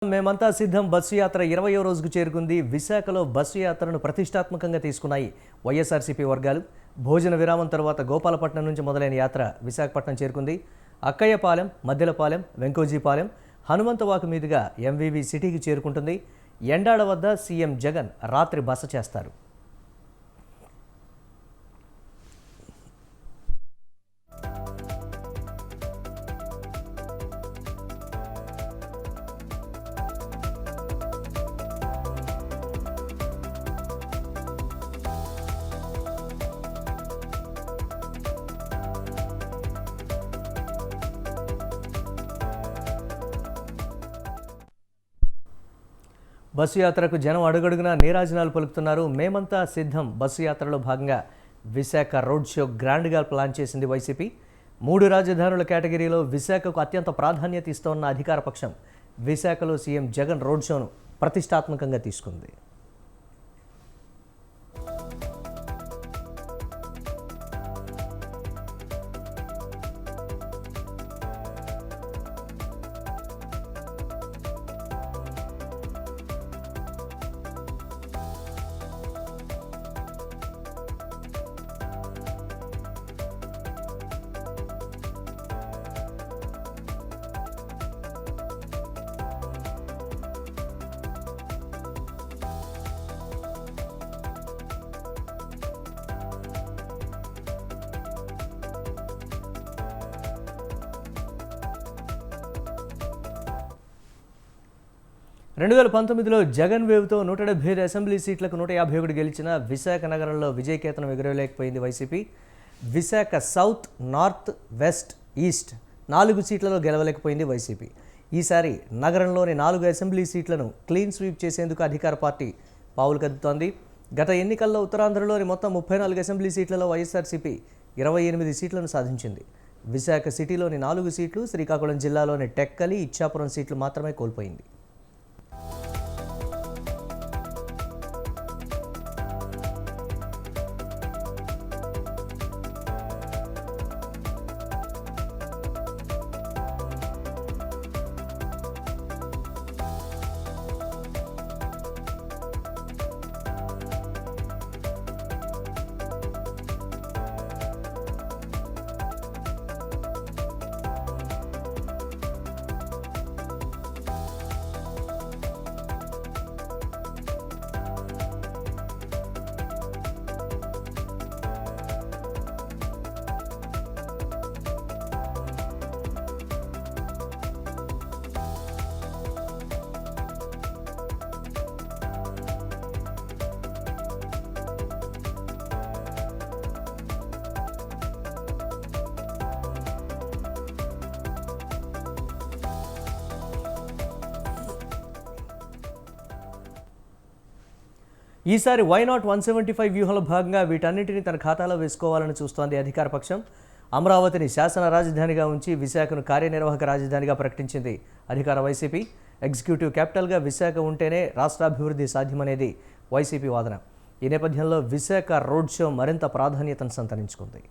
మేమంతా సిద్ధం బస్సు యాత్ర 20వ రోజుకు చేరుకుంది. విశాఖలో బస్సు యాత్రను ప్రతిష్టాత్మకంగా తీసుకున్నాయి వైఎస్ఆర్సీపీ వర్గాలు. భోజన విరామం తర్వాత గోపాలపట్నం నుంచి మొదలైన యాత్ర విశాఖపట్నం చేరుకుంది. అక్కయ్యపాలెం, మద్దెలపాలెం, వెంకోజీపాలెం, హనుమంతవాకు మీదుగా ఎంవీవీ సిటీకి చేరుకుంటుంది. ఎండాడ వద్ద సీఎం జగన్ రాత్రి బస చేస్తారు. బస్సు యాత్రకు జనం అడుగడుగునా నీరాజనాలు పలుకుతున్నారు. మేమంతా సిద్ధం బస్సు యాత్రలో భాగంగా విశాఖ రోడ్ షో గ్రాండ్గా ప్లాన్ చేసింది వైసీపీ. 3 రాజధానుల కేటగిరీలో విశాఖకు అత్యంత ప్రాధాన్యత ఇస్తోన్న అధికార పక్షం విశాఖలో సీఎం జగన్ రోడ్ షోను ప్రతిష్టాత్మకంగా తీసుకుంది. రెండు 2019లో జగన్ వేవ్తో 175 అసెంబ్లీ సీట్లకు 151 గెలిచిన విశాఖ నగరంలో విజయకేతనం ఎగురలేకపోయింది YCP. Visakha south, north, west, east 4 సీట్లలో గెలవలేకపోయింది వైసీపీ. ఈసారి నగరంలోని 4 అసెంబ్లీ సీట్లను క్లీన్ స్వీప్ చేసేందుకు అధికార పార్టీ పావులు కదుపుతోంది. గత ఎన్నికల్లో ఉత్తరాంధ్రలోని మొత్తం 34 అసెంబ్లీ సీట్లలో వైఎస్ఆర్సీపీ 28 సీట్లను సాధించింది. విశాఖ సిటీలోని 4 సీట్లు, శ్రీకాకుళం జిల్లాలోని టెక్కలి, ఇచ్చాపురం సీట్లు మాత్రమే కోల్పోయింది. ఈసారి వైనాట్ 175 వ్యూహంలో భాగంగా వీటన్నింటినీ తన ఖాతాలో వేసుకోవాలని చూస్తోంది అధికార పక్షం. అమరావతిని శాసన రాజధానిగా ఉంచి విశాఖను కార్యనిర్వాహక రాజధానిగా ప్రకటించింది అధికార వైసీపీ. ఎగ్జిక్యూటివ్ క్యాపిటల్గా విశాఖ ఉంటేనే రాష్ట్రాభివృద్ధి సాధ్యమనేది వైసీపీ వాదన. ఈ నేపథ్యంలో విశాఖ రోడ్ షో మరింత ప్రాధాన్యతను సంతరించుకుంది.